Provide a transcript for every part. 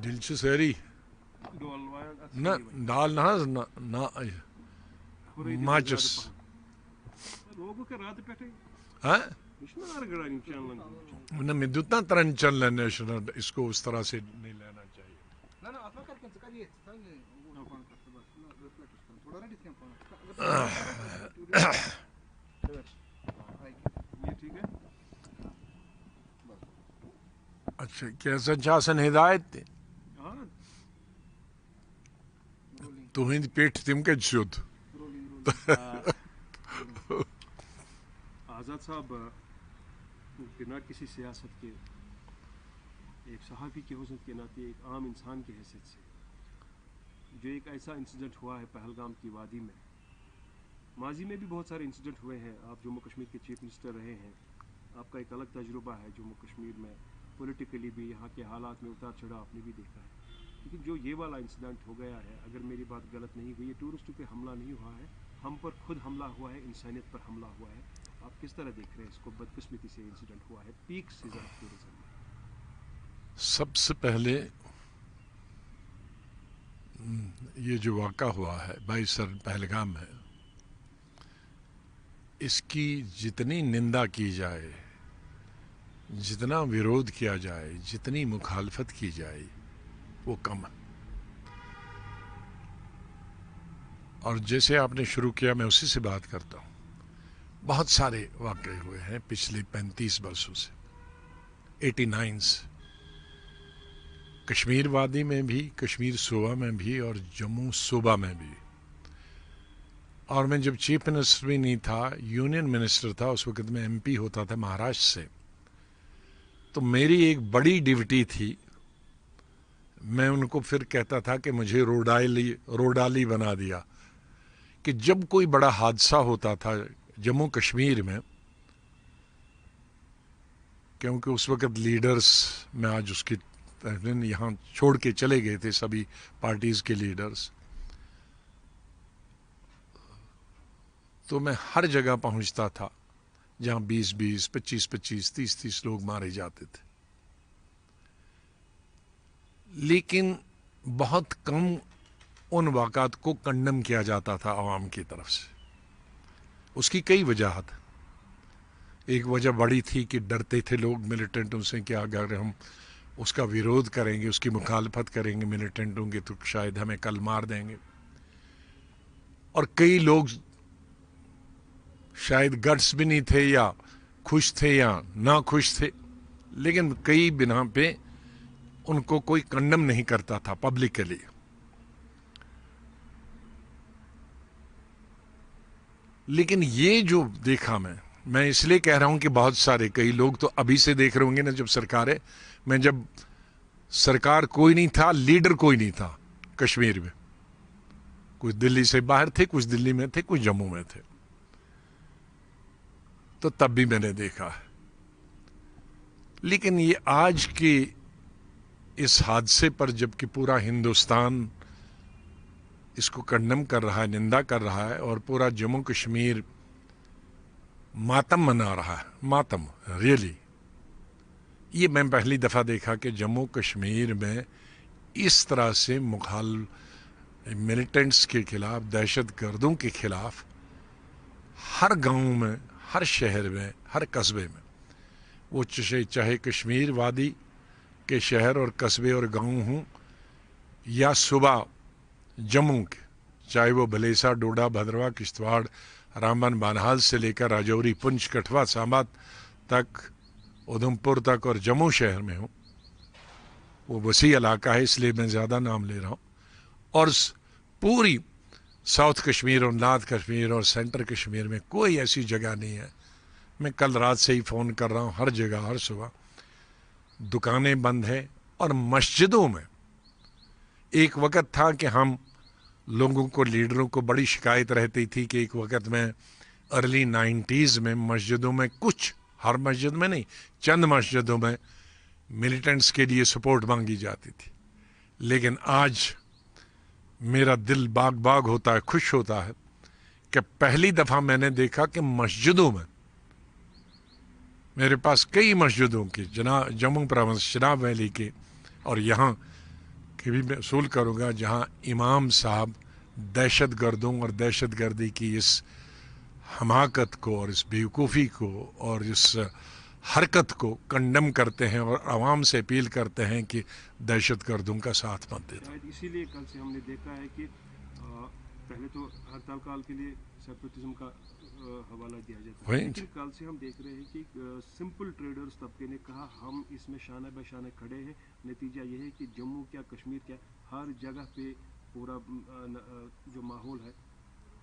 Dilçi seri. Na dal na maçız. हाँ ना मैं दूतना तरन चल लेने इसको उस तरह से नहीं लेना चाहिए. अच्छा कैसा चासन हिदायत थी तुहिंद पेट तिम के शुद्ध आज़ाद साहब बिना किसी सियासत के एक सहाफ़ी की हौसत के नाते एक आम इंसान की हैसियत से जो एक ऐसा इंसिडेंट हुआ है पहलगाम की वादी में, माजी में भी बहुत सारे इंसिडेंट हुए हैं. आप जम्मू कश्मीर के चीफ मिनिस्टर रहे हैं, आपका एक अलग तजुर्बा है जम्मू कश्मीर में, पॉलिटिकली भी यहाँ के हालात में उतार चढ़ाव आपने भी देखा है. लेकिन जो ये वाला इंसिडेंट हो गया है, अगर मेरी बात गलत नहीं हुई, ये टूरिस्टों पे हमला नहीं हुआ है, हम पर खुद हमला हुआ है, इंसानियत पर हमला हुआ है. आप किस तरह देख रहे हैं इसको? बदकिस्मती से इंसिडेंट हुआ है पीक सीजन ऑफ टूरिज्म में. सबसे पहले ये जो वाक़ा हुआ है 22 पहलगाम है, इसकी जितनी निंदा की जाए, जितना विरोध किया जाए, जितनी मुखालफत की जाए, वो कम है. और जैसे आपने शुरू किया मैं उसी से बात करता हूँ. बहुत सारे वाक़े हुए हैं पिछले 35 वर्षों से, 89 से, कश्मीर वादी में भी, कश्मीर सूबा में भी और जम्मू सूबा में भी. और मैं जब चीफ मिनिस्टर भी नहीं था, यूनियन मिनिस्टर था, उस वक्त मैं एमपी होता था महाराष्ट्र से, तो मेरी एक बड़ी ड्यूटी थी. मैं उनको फिर कहता था कि मुझे रोडाली बना दिया कि जब कोई बड़ा हादसा होता था जम्मू कश्मीर में, क्योंकि उस वक्त लीडर्स, मैं आज उसकी यहाँ छोड़ के चले गए थे सभी पार्टीज़ के लीडर्स, तो मैं हर जगह पहुंचता था जहाँ 20-20, 25-25, 30-30 लोग मारे जाते थे. लेकिन बहुत कम उन वाक़ात को कंडम किया जाता था आवाम की तरफ से. उसकी कई वजह. एक वजह बड़ी थी कि डरते थे लोग मिलिटेंटों से कि अगर हम उसका विरोध करेंगे, उसकी मुखालफत करेंगे मिलिटेंटों की, तो शायद हमें कल मार देंगे. और कई लोग शायद गट्स भी नहीं थे, या खुश थे या ना खुश थे, लेकिन कई बिना पे उनको कोई कंडम नहीं करता था पब्लिकली. लेकिन ये जो देखा मैं इसलिए कह रहा हूं कि बहुत सारे, कई लोग तो अभी से देख रहे होंगे ना, जब सरकार है, मैं जब सरकार कोई नहीं था, लीडर कोई नहीं था कश्मीर में, कुछ दिल्ली से बाहर थे, कुछ दिल्ली में थे, कुछ जम्मू में थे, तो तब भी मैंने देखा है. लेकिन ये आज के इस हादसे पर जबकि पूरा हिंदुस्तान इसको कंडम कर रहा है, निंदा कर रहा है, और पूरा जम्मू कश्मीर मातम मना रहा है, मातम रियली, ये मैं पहली दफ़ा देखा कि जम्मू कश्मीर में इस तरह से मिलिटेंट्स के खिलाफ, दहशत गर्दों के खिलाफ हर गांव में, हर शहर में, हर कस्बे में, वो चाहे कश्मीर वादी के शहर और कस्बे और गांव हों या सूबा जम्मू के, चाहे वो भलेसा, डोडा, भद्रवाह, किश्तवाड़, रामबन, बानहाल से लेकर राजौरी, पुंछ, कठुआ, सांबा तक, उधमपुर तक और जम्मू शहर में हो. वो वसी इलाका है इसलिए मैं ज़्यादा नाम ले रहा हूँ. और पूरी साउथ कश्मीर और नॉर्थ कश्मीर और सेंटर कश्मीर में कोई ऐसी जगह नहीं है. मैं कल रात से ही फ़ोन कर रहा हूँ, हर जगह, हर सुबह दुकानें बंद हैं. और मस्जिदों में एक वक्त था कि हम लोगों को, लीडरों को बड़ी शिकायत रहती थी कि एक वक्त में अर्ली 90s में मस्जिदों में कुछ, हर मस्जिद में नहीं, चंद मस्जिदों में मिलिटेंट्स के लिए सपोर्ट मांगी जाती थी. लेकिन आज मेरा दिल बाग बाग होता है, खुश होता है कि पहली दफ़ा मैंने देखा कि मस्जिदों में, मेरे पास कई मस्जिदों की, जम्मू प्रोविंस, चिनाब वैली के, और यहाँ कि भी मैं असूल करूँगा जहाँ इमाम साहब दहशत गर्दों और दहशत गर्दी की इस हमाकत को और इस बेवकूफ़ी को और इस हरकत को कंडम करते हैं और आवाम से अपील करते हैं कि दहशत गर्दों का साथ मत देना। शायद इसीलिए कल से हमने देखा है कि पहले तो हड़ताल काल के लिए सेपरेटिज्म का हवाला दिया जाता है, लेकिन कल से हम देख रहे हैं कि सिंपल ट्रेडर्स तबके ने कहा हम इसमें शाना बशाना खड़े हैं। नतीजा ये है कि जम्मू क्या कश्मीर क्या हर जगह पे पूरा जो माहौल है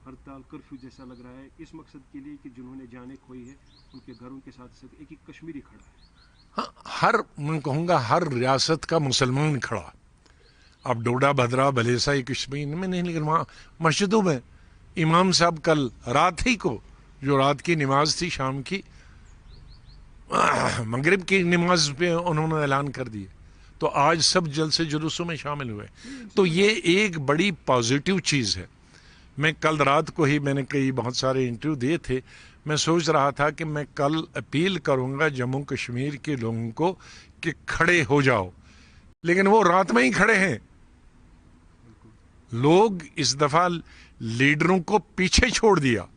हड़ताल कर्फ्यू जैसा लग रहा है, इस मकसद के लिए कि जिन्होंने जाने खोई है उनके घरों के साथ साथ एक कश्मीरी खड़ा है। हाँ, हर मैं कहूँगा हर रियासत का मुसलमान खड़ा। अब डोडा भद्रा भलेसा ये कश्मीर में नहीं, लेकिन वहाँ मस्जिदों में इमाम साहब कल रात ही को जो रात की नमाज थी शाम की मगरिब की नमाज पे उन्होंने ऐलान कर दिए, तो आज सब जलसे जुलूसों में शामिल हुए। तो ये एक बड़ी पॉजिटिव चीज़ है। मैं कल रात को ही मैंने कई बहुत सारे इंटरव्यू दिए थे, मैं सोच रहा था कि मैं कल अपील करूंगा जम्मू कश्मीर के लोगों को कि खड़े हो जाओ, लेकिन वो रात में ही खड़े हैं। लोग इस दफा लीडरों को पीछे छोड़ दिया,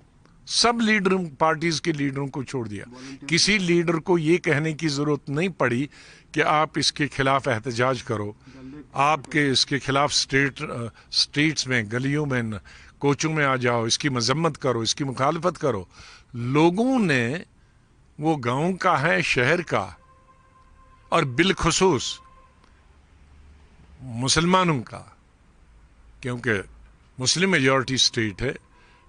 सब लीडरों पार्टीज के लीडरों को छोड़ दिया। किसी लीडर को ये कहने की जरूरत नहीं पड़ी कि आप इसके खिलाफ एहतजाज करो, आपके इसके खिलाफ स्ट्रीट्स में गलियों में कोचों में आ जाओ, इसकी मजम्मत करो, इसकी मुखालफत करो। लोगों ने वो गांव का है शहर का और बिलखुसूस मुसलमानों का, क्योंकि मुस्लिम मेजॉरिटी स्टेट है,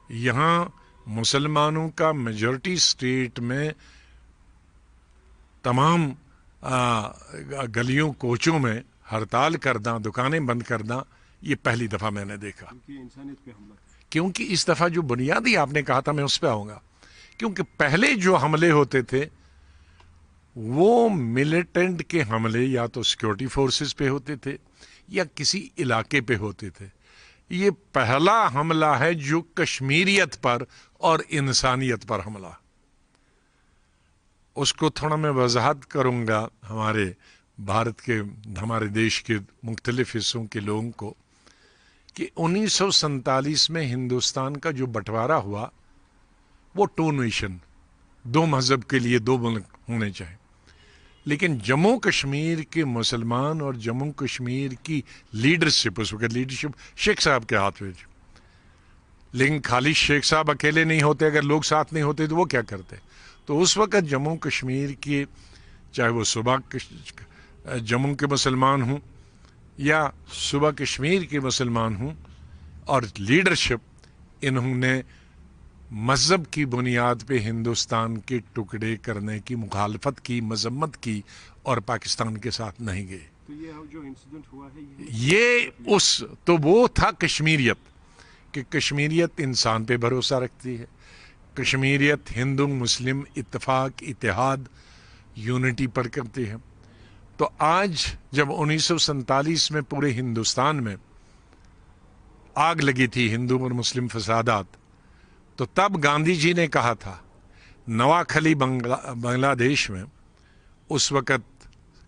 यहाँ मुसलमानों का मेजॉरिटी स्टेट में तमाम गलियों कोचों में हड़ताल करना, दुकानें बंद करना, ये पहली दफ़ा मैंने देखा। इंसानियत पे हमला, क्योंकि इस दफ़ा जो बुनियादी आपने कहा था मैं उस पर आऊँगा, क्योंकि पहले जो हमले होते थे वो मिलिटेंट के हमले या तो सिक्योरिटी फोर्सेस पे होते थे या किसी इलाके पे होते थे। ये पहला हमला है जो कश्मीरियत पर और इंसानियत पर हमला। उसको थोड़ा मैं वजाहत करूँगा हमारे भारत के, हमारे देश के मुख्तलिफ हिस्सों के लोगों को, कि 1947 में हिंदुस्तान का जो बंटवारा हुआ वो टू नेशन, दो मज़हब के लिए दो मुल्क होने चाहिए, लेकिन जम्मू कश्मीर के मुसलमान और जम्मू कश्मीर की लीडरशिप, उस वक्त लीडरशिप शेख साहब के हाथ में थी, लेकिन खाली शेख साहब अकेले नहीं होते, अगर लोग साथ नहीं होते तो वो क्या करते। तो उस वक्त जम्मू कश्मीर के, चाहे वो सूबा जम्मू के मुसलमान हों या सूबा कश्मीर के मुसलमान हों, और लीडरशिप इन्होंने मज़हब की बुनियाद पे हिंदुस्तान के टुकड़े करने की मुखालफत की, मजम्मत की और पाकिस्तान के साथ नहीं गए। तो ये जो इंसिडेंट हुआ है ये उस तो वो था कश्मीरियत, कि कश्मीरियत इंसान पे भरोसा रखती है, कश्मीरियत हिंदू मुस्लिम इत्तेफाक, इत्तेहाद, यूनिटी पर करती है। तो आज जब 1947 में पूरे हिंदुस्तान में आग लगी थी हिंदू और मुस्लिम फसादात, तो तब गांधी जी ने कहा था, नवाखली बांग्लादेश में उस वक़्त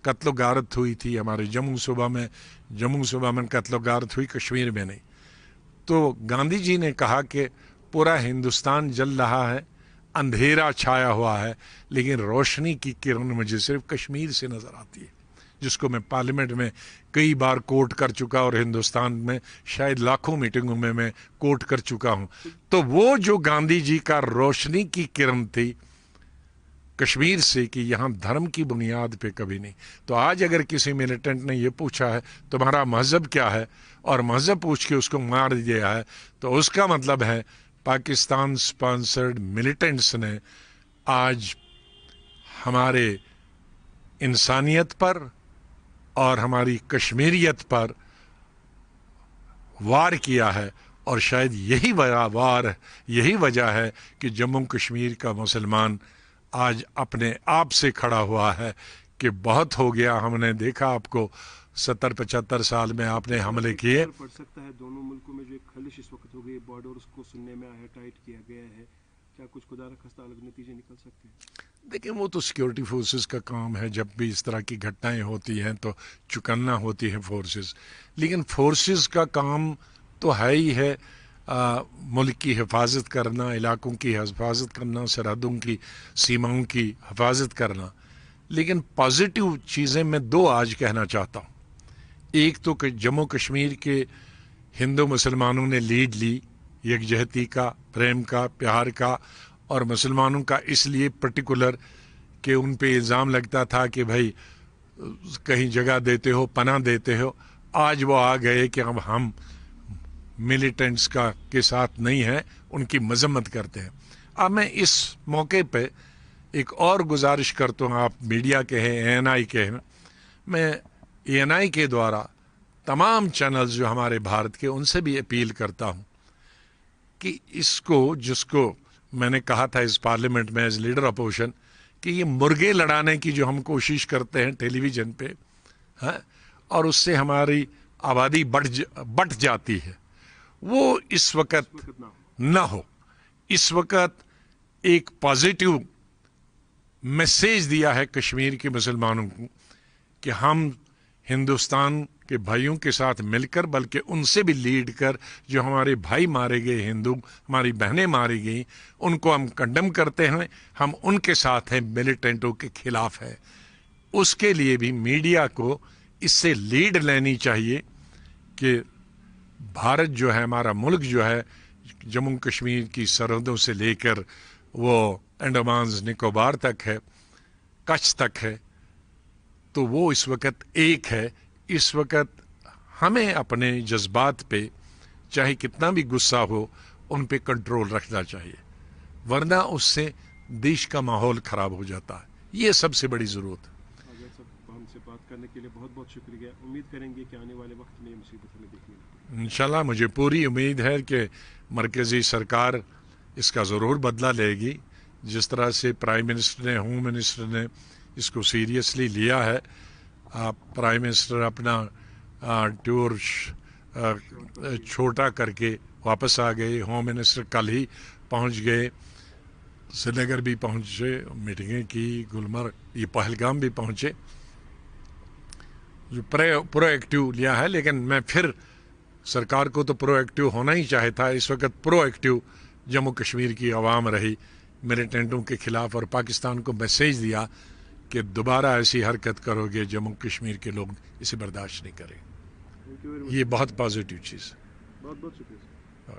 कत्लो गारत हुई थी, हमारे जम्मू सूबा में कत्लो गारत हुई, कश्मीर में नहीं। तो गांधी जी ने कहा कि पूरा हिंदुस्तान जल रहा है, अंधेरा छाया हुआ है, लेकिन रोशनी की किरण मुझे सिर्फ कश्मीर से नज़र आती है, जिसको मैं पार्लियामेंट में कई बार कोट कर चुका और हिंदुस्तान में शायद लाखों मीटिंगों में मैं कोट कर चुका हूं। तो वो जो गांधी जी का रोशनी की किरण थी कश्मीर से, कि यहाँ धर्म की बुनियाद पे कभी नहीं। तो आज अगर किसी मिलिटेंट ने ये पूछा है तुम्हारा मज़हब क्या है, और मज़हब पूछ के उसको मार दिया है, तो उसका मतलब है पाकिस्तान स्पॉन्सर्ड मिलिटेंट्स ने आज हमारे इंसानियत पर और हमारी कश्मीरियत पर वार किया है। और शायद यही वजह है कि जम्मू कश्मीर का मुसलमान आज अपने आप से खड़ा हुआ है कि बहुत हो गया, हमने देखा आपको 70-75 साल में आपने हमले किए। पड़ सकता है दोनों मुल्कों में जो एक खलिश इस वक्त हो गई, बॉर्डर्स को सुनने में आया, टाइट किया गया है, क्या कुछ खुदा न खास्ता अलग नतीजे निकल सकते हैं? देखिए वो तो सिक्योरिटी फोर्सेस का काम है, जब भी इस तरह की घटनाएं होती हैं तो चुकन्ना होती है फोर्सेस, लेकिन फोर्सेस का काम तो है ही है मुल्क की हिफाजत करना, इलाकों की हिफाजत करना, सरहदों की सीमाओं की हिफाजत करना। लेकिन पॉजिटिव चीज़ें मैं दो आज कहना चाहता हूँ। एक तो कि जम्मू कश्मीर के हिंदू मुसलमानों ने लीड ली यकजहती का, प्रेम का, प्यार का, और मुसलमानों का इसलिए पर्टिकुलर कि उन पे इल्ज़ाम लगता था कि भाई कहीं जगह देते हो, पनाह देते हो। आज वो आ गए कि अब हम मिलिटेंट्स का के साथ नहीं है, उनकी मजम्मत करते हैं। अब मैं इस मौके पे एक और गुजारिश करता हूँ, आप मीडिया के हैं, ANI के हैं, मैं ANI के द्वारा तमाम चैनल्स जो हमारे भारत के, उनसे भी अपील करता हूँ कि इसको, जिसको मैंने कहा था इस पार्लियामेंट में एज लीडर अपोजिशन, कि ये मुर्गे लड़ाने की जो हम कोशिश करते हैं टेलीविज़न पे, हाँ, और उससे हमारी आबादी बढ़ जाती है, वो इस वक्त ना हो। इस वक्त एक पॉजिटिव मैसेज दिया है कश्मीर के मुसलमानों को कि हम हिंदुस्तान के भाइयों के साथ मिलकर, बल्कि उनसे भी लीड कर, जो हमारे भाई मारे गए हिंदू, हमारी बहनें मारी गई, उनको हम कंडम करते हैं, हम उनके साथ हैं, मिलिटेंटों के खिलाफ है। उसके लिए भी मीडिया को इससे लीड लेनी चाहिए कि भारत जो है, हमारा मुल्क जो है, जम्मू कश्मीर की सरहदों से लेकर वो अंडमान निकोबार तक है, कच्छ तक है, तो वो इस वक्त एक है। इस वक्त हमें अपने जज्बात पे, चाहे कितना भी गुस्सा हो, उन पे कंट्रोल रखना चाहिए, वरना उससे देश का माहौल खराब हो जाता है। ये सबसे बड़ी ज़रूरत है। हमसे बात करने के लिए बहुत बहुत शुक्रिया। उम्मीद करेंगे कि आने वाले वक्त में ये मुसीबत हमें देखने मिलेगी। इंशाल्लाह मुझे पूरी उम्मीद है कि मरकज़ी सरकार इसका ज़रूर बदला लेगी। जिस तरह से प्राइम मिनिस्टर ने, होम मिनिस्टर ने इसको सीरियसली लिया है। प्राइम मिनिस्टर अपना टूर छोटा करके वापस आ गए, होम मिनिस्टर कल ही पहुंच गए, श्रीनगर भी पहुंचे, मीटिंगें की, गुलमर्ग, ये पहलगाम भी पहुंचे, जो प्रोएक्टिव लिया है। लेकिन मैं फिर सरकार को तो प्रोएक्टिव होना ही चाहता है। इस वक्त प्रोएक्टिव जम्मू कश्मीर की आवाम रही मिलिटेंटों के खिलाफ, और पाकिस्तान को मैसेज दिया कि दोबारा ऐसी हरकत करोगे, जम्मू कश्मीर के लोग इसे बर्दाश्त नहीं करेंगे। ये बहुत पॉजिटिव चीज़ है। बहुत बहुत शुक्रिया।